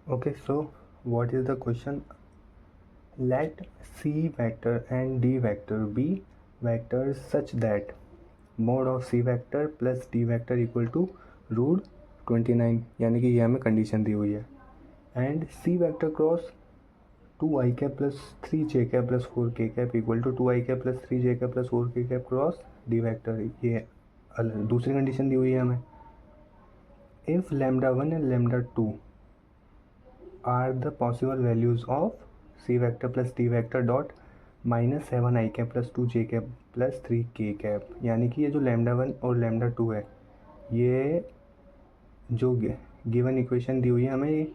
Okay, so what is the question? Let C vector and D vector be vectors such that mod of C vector plus D vector equal to root 29, यानी कि ये हमें condition दी हुई है। And C vector cross 2i plus 3j plus 4k equal to 2i plus 3j plus 4k cross D vector, ये दूसरी condition दी हुई है हमें। If λ1 and λ2 are the possible values of C vector plus D vector dot minus 7i plus 2j plus 3k, यानी कि ये जो λ1 और λ2 है, ये जो गिवन इक्वेशन दी हुई है हमें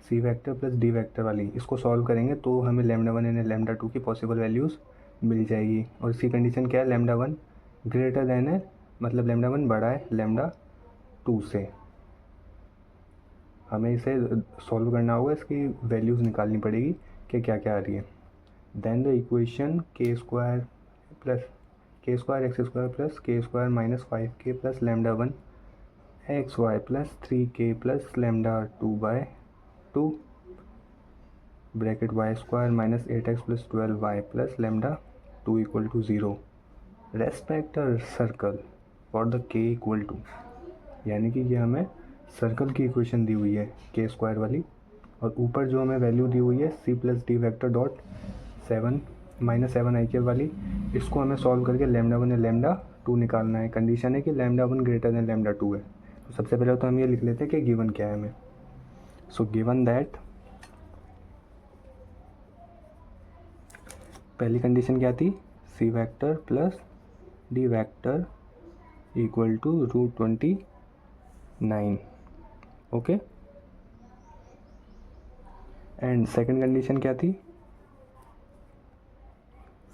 C vector plus D vector वाली, इसको सॉल्व करेंगे तो हमें λ1 एंड λ2 की पॉसिबल वैल्यूज़ मिल जाएगी। और इसकी कंडीशन क्या है? λ1 ग्रेटर देन है, मतलब λ1 बड़ा है λ2 से। हमें इसे सॉल्व करना होगा, इसकी वैल्यूज़ निकालनी पड़ेगी कि क्या क्या आ रही है। Then the equation k square x square plus k square minus 5k plus λ1 xy plus 3k plus λ2/2 bracket y square minus 8x plus 12y plus λ2 equal to 0 respect circle for the k equal to, यानी कि ये हमें circle की equation दी हुई है के square वाली, और ऊपर जो हमें वैल्यू दी हुई है C plus D vector dot 7 वाली, इसको हमें सॉल्व करके λ1 या λ2 निकालना है। कंडीशन है कि λ1 ग्रेटर देन λ2 है। तो सबसे पहले तो हम ये लिख लेते हैं कि गिवन क्या है हमें। सो गिवन दैट, पहली कंडीशन क्या थी? C vector plus D vector equal to root 29। Okay, and second condition क्या थी?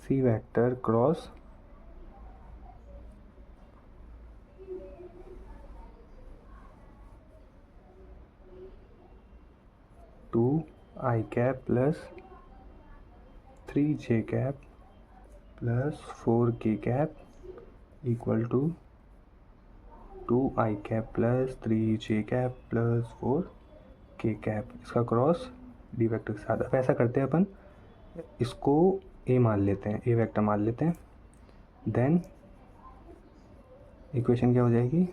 C vector cross 2i plus 3j plus 4k equal to 2i plus 3j plus 4k, इसका cross d vector के साथ। अब ऐसा करते हैं अपन, इसको ए मान लेते हैं, ए वेक्टर मान लेते हैं। देन इक्वेशन क्या हो जाएगी?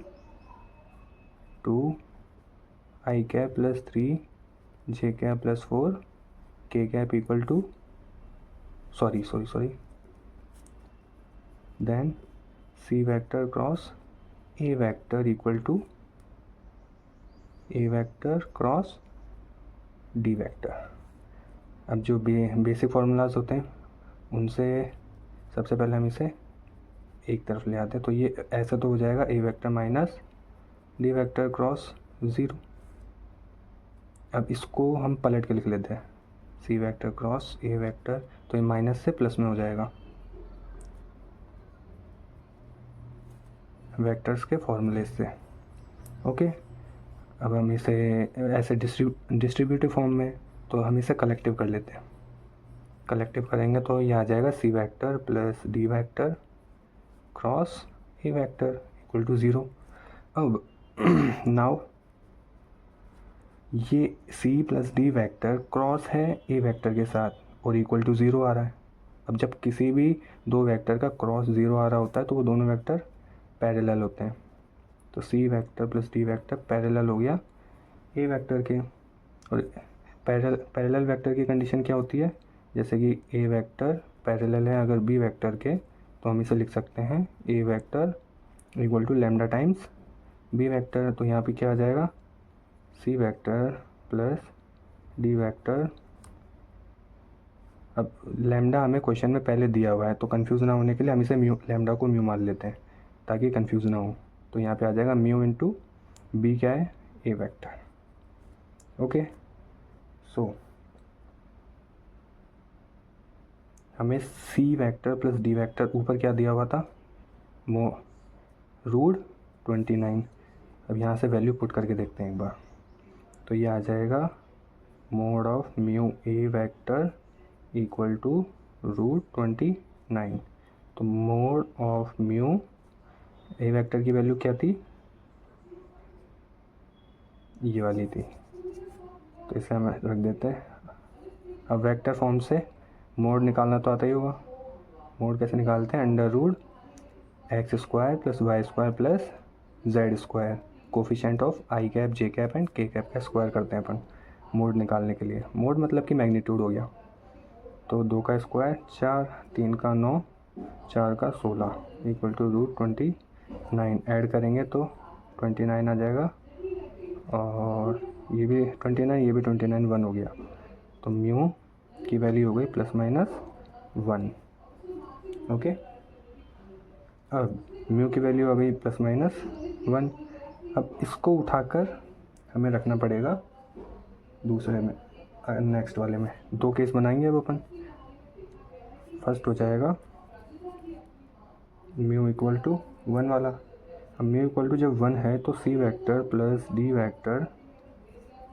2i plus 3j plus 4k equal to sorry then C vector cross a vector equal to a vector cross d vector. अब जो बेसिक फार्मूलाज होते हैं उनसे सबसे पहले हम इसे एक तरफ ले आते हैं, तो ये ऐसा तो हो जाएगा A vector minus D vector cross 0। अब इसको हम पलट के लिख लेते हैं, C vector cross a vector, तो ये माइनस से प्लस में हो जाएगा वेक्टर्स के फॉर्मूले से। ओके, अब हम इसे ऐसे डिस्ट्रीब्यूटिव फॉर्म में, तो हम इसे कलेक्टिव कर लेते हैं। कलेक्टिव करेंगे तो ये आ जाएगा C vector plus D vector cross a vector equal to 0। अब नाउ ये C plus D vector cross है ए वेक्टर के साथ और इक्वल टू 0 आ रहा है। अब जब किसी भी दो वेक्टर का क्रॉस 0 आ रहा होता है तो वो दोनों वेक्टर पैरेलल होते हैं। तो C vector plus D vector parallel हो गया ए वेक्टर के। और पैरेलल वेक्टर की कंडीशन क्या होती है? जैसे कि ए वेक्टर पैरेलल है अगर बी वेक्टर के, तो हम इसे लिख सकते हैं A vector equal to lambda times B vector. तो यहाँ पे क्या आ जाएगा? C vector plus D vector. अब लैम्डा हमें क्वेश्चन में पहले दिया हुआ है, तो कंफ्यूज ना होने के लिए हम इसे लैम्डा को म्यू मान लेते हैं ताकि कंफ्यूज ना हो। तो यहाँ पे आ जाएगा म्यू इंटू बी, क्या है? A vector. ओके, सो हमें C vector plus D vector ऊपर क्या दिया हुआ था? रूट 29। अब यहाँ से वैल्यू पुट करके देखते हैं एक बार, तो ये आ जाएगा mod of mu a vector equal to root 29। तो mod of mu a vector की वैल्यू क्या थी? ये वाली थी, तो तो इसे हम रख देते हैं। अब वेक्टर फॉर्म से मोड निकालना तो आता ही होगा। मोड कैसे निकालते हैं, under root x square plus y square plus z square, coefficient of i cap j cap and k cap का स्क्वायर करते हैं अपन मोड निकालने के लिए। मोड मतलब कि मैग्नीट्यूड हो गया। तो 2 का स्क्वायर 4, 3 का 9, 4 का 16 इक्वल टू रूट 29। ऐड करेंगे तो 29 आ जाएगा, और ये भी 29, ये भी 29, 1 हो गया। तो म्यू की वैल्यू हो गई ±1। ओके, अब म्यू की वैल्यू आ गई ±1। अब इसको उठाकर हमें रखना पड़ेगा दूसरे में, नेक्स्ट वाले में। 2 केस बनाएंगे अब अपन। फर्स्ट हो जाएगा म्यू इक्वल टू 1 वाला। अब म्यू इक्वल टू जब 1 है तो C vector plus D vector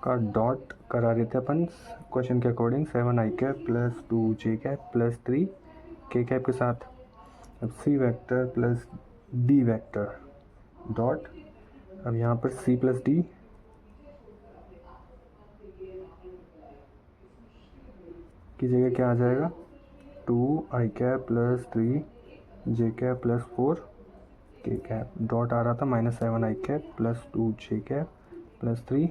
का डॉट करा देते अपन क्वेश्चन के according 7 I cap plus 2 J cap plus 3 K cap के साथ। अब C vector plus D vector dot, अब यहाँ पर सी प्लस डी की जगह क्या आ जाएगा, 2 आई कैप प्लस 3 जे कैप प्लस 4 के कैप। डॉट आ रहा था -7 I cap plus 2 J cap plus 3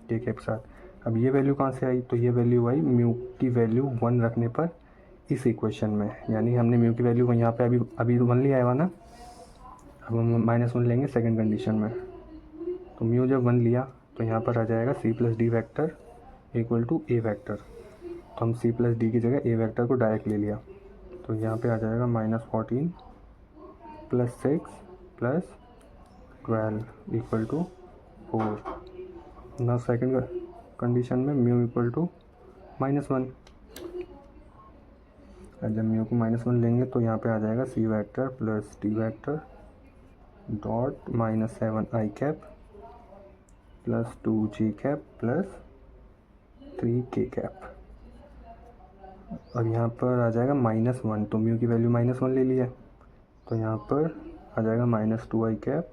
K cap के साथ। अब ये वैल्यू कहाँ से आई, तो ये वैल्यू आई म्यू की वैल्यू 1 रखने पर इस इक्वेशन में। यानी हमने म्यू की वैल्यू को यहाँ पे अभी 1 लिया है ना, अब हम -1 लेंगे सेकंड कंडीशन में। तो म्यू जब 1 लिया तो यहाँ पर आ जाएगा c plus d vector equal to a vector. तो हम सी प्लस डी की जगह ए वेक्टर को डायरेक्ट ले लिया। तो यहाँ पे आ जाएगा -14 प्लस 6 प्लस 12 इक्वल टू 4। ना सेकेंड कंडीशन में म्यू इक्वल टू -1। जब म्यू को -1 लेंगे तो यहाँ पे आ जाएगा C vector plus D vector dot -7 I cap plus 2 G cap plus 3 K cap. अब यहाँ पर आ जाएगा -1, तो म्यू की वैल्यू -1 ले ली है। तो यहाँ पर आ जाएगा -2 आई कैप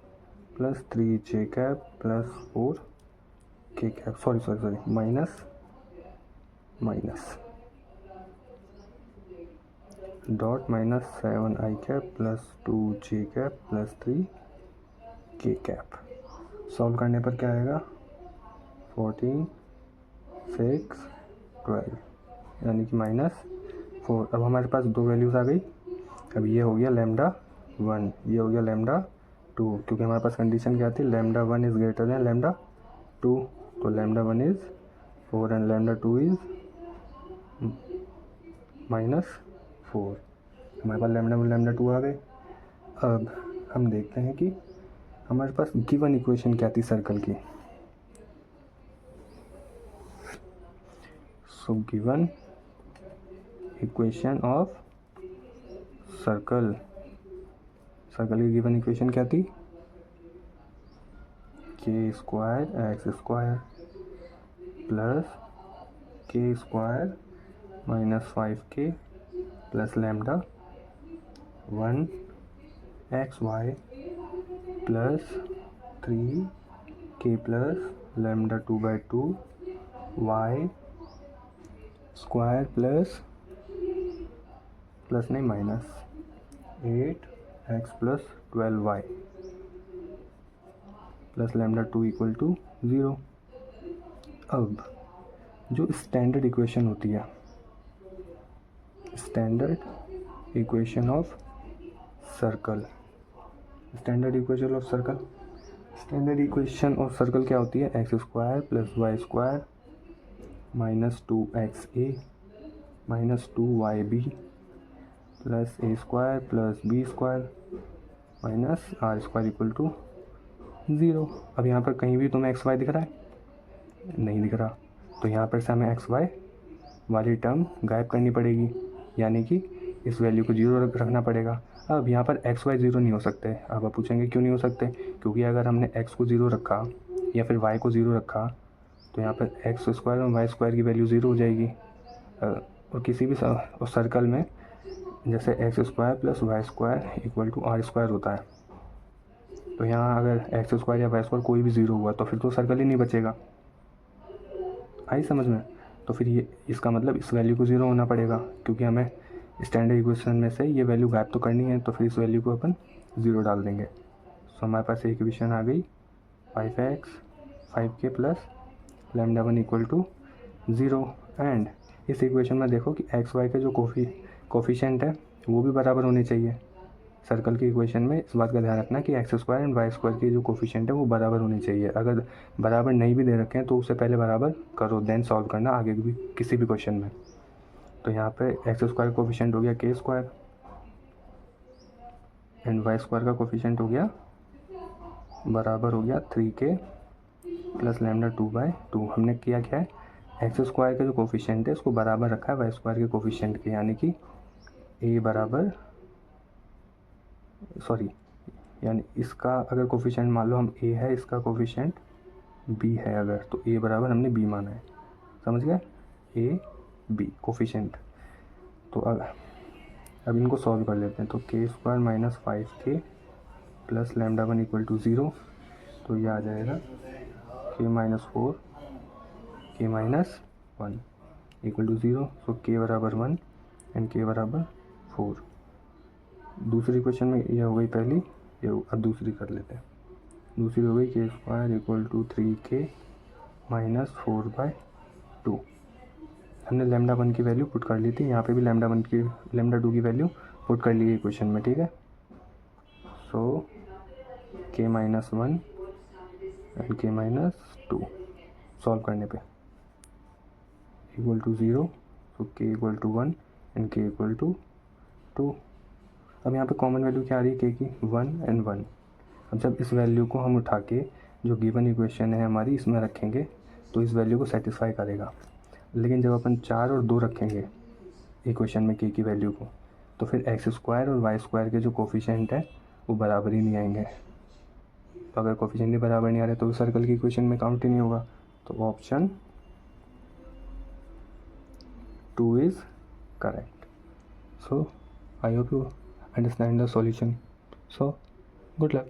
प्लस 3 जे कैप प्लस 4 के cap, sorry minus dot -7 I cap plus 2 J cap plus 3 K cap. Solve करने पर क्या आएगा, 14 6 12 यानी कि -4। अब हमारे पास 2 वैल्यूज़ आ गई। अब ये हो गया λ1, ये हो गया λ2, क्योंकि हमारे पास कंडीशन क्या थी, λ1 इज़ ग्रेटर देन λ2। तो λ1 इज़ 4 एंड λ2 इज़ -4। हमारे पास λ1 λ2 आ गए। अब हम देखते हैं कि हमारे पास गिवन इक्वेशन क्या थी सर्कल की। So given equation of circle की गिवन इक्वेशन क्या थी, k² x² plus k² -5k plus λ1 xy plus 3k plus λ2/2 y square plus नहीं minus 8x plus 12y plus λ2 equal to 0। अब जो स्टैंडर्ड इक्वेशन होती है, स्टैंडर्ड इक्वेशन ऑफ सर्कल क्या होती है, x² plus y² -2xa -2yb plus a² plus b² minus r² equal to 0। अब यहाँ पर कहीं भी तुम्हें xy दिख रहा है, नहीं दिख रहा, तो यहाँ पर से हमें xy वाली टर्म गायब करनी पड़ेगी, यानी कि इस वैल्यू को 0 रखना पड़ेगा। अब यहाँ पर xy 0 नहीं हो सकते। अब आप पूछेंगे क्यों नहीं हो सकते, क्योंकि अगर हमने x को 0 रखा या फिर y को 0 रखा तो यहाँ पर x² और y² की वैल्यू 0 हो जाएगी। और किसी भी सर्कल में जैसे x² plus y² equal to r² होता है, तो यहाँ अगर x² या y² कोई भी 0 हुआ तो फिर तो सर्कल ही नहीं बचेगा। आई समझ में? तो फिर ये इसका मतलब इस वैल्यू को 0 होना पड़ेगा, क्योंकि हमें स्टैंडर्ड इक्वेशन में से ये वैल्यू गायब तो करनी है, तो फिर इस वैल्यू को अपन 0 डाल देंगे। सो हमारे पास एक इक्वेशन आ गई 5x 5k plus lambda 1 equal to 0। And इस इक्वेशन में देखो कि एक्स वाई के जो कोफिशिएंट है वो भी बराबर होने चाहिए। सर्कल की इक्वेशन में इस बात का ध्यान रखना कि x square and y square की जो कोफिशिएंट है वो बराबर होने चाहिए। अगर बराबर नहीं भी दे रखे हैं तो उससे पहले बराबर करो, देन सॉल्व करना आगे भी किसी भी क्वेश्चन में। तो यहाँ पे एक्स स्क्वायर कोफिशिएंट हो गया के स्क्वायर एंड वाई स्क्वायर का कोफिशिएंट हो गया बराबर हो गया 3k प्लस लैम्डा 2/2। हमने किया क्या है, एक्स स्क्वायर का जो कोफिशिएंट है उसको बराबर रखा है वाई स्क्वायर के कोफिशिएंट के, यानी कि ए बराबर यानी इसका अगर कोफिशिएंट मान लो हम ए है, इसका कोफिशिएंट बी है अगर, तो ए बराबर हमने बी माना है। समझ गए? A b coefficient. तो अब इनको सॉल्व कर लेते हैं। तो k square minus 5k plus lambda 1 equal to 0, तो ये आ जाएगा के माइनस 4 के माइनस 1 इक्वल टू 0। सो के बराबर 1 एंड के बराबर 4। दूसरी क्वेश्चन में यह हो गई पहली, ये अब दूसरी कर लेते हैं। दूसरी हो गई के square equal to 3k minus 4/2। हमने लैम्डा 1 की वैल्यू पुट कर ली थी, यहाँ पे भी लैम्डा 2 की वैल्यू पुट कर ली है क्वेश्चन में, ठीक है। सो के माइनस 1 एंड के माइनस 2 सॉल्व करने पे इक्वल टू 0। सो के इक्वल टू 1 एंड के इक्वल टू 2। अब यहाँ पे कॉमन वैल्यू क्या आ रही है के की, 1 एंड 1। अब जब इस वैल्यू को हम उठा के जो गिवन इक्वेशन है हमारी इसमें रखेंगे तो इस वैल्यू को सेटिस्फाई करेगा। लेकिन जब अपन 4 और 2 रखेंगे इक्वेशन में के की वैल्यू को, तो फिर एक्स स्क्वायर और वाई स्क्वायर के जो कोफिशिएंट है वो बराबर ही नहीं आएंगे। तो अगर कोफिशिएंट ही बराबर नहीं आ रहे तो सर्कल की इक्वेशन में काउंट ही नहीं होगा। तो option 2 is correct. So I hope you understand the solution. So good luck.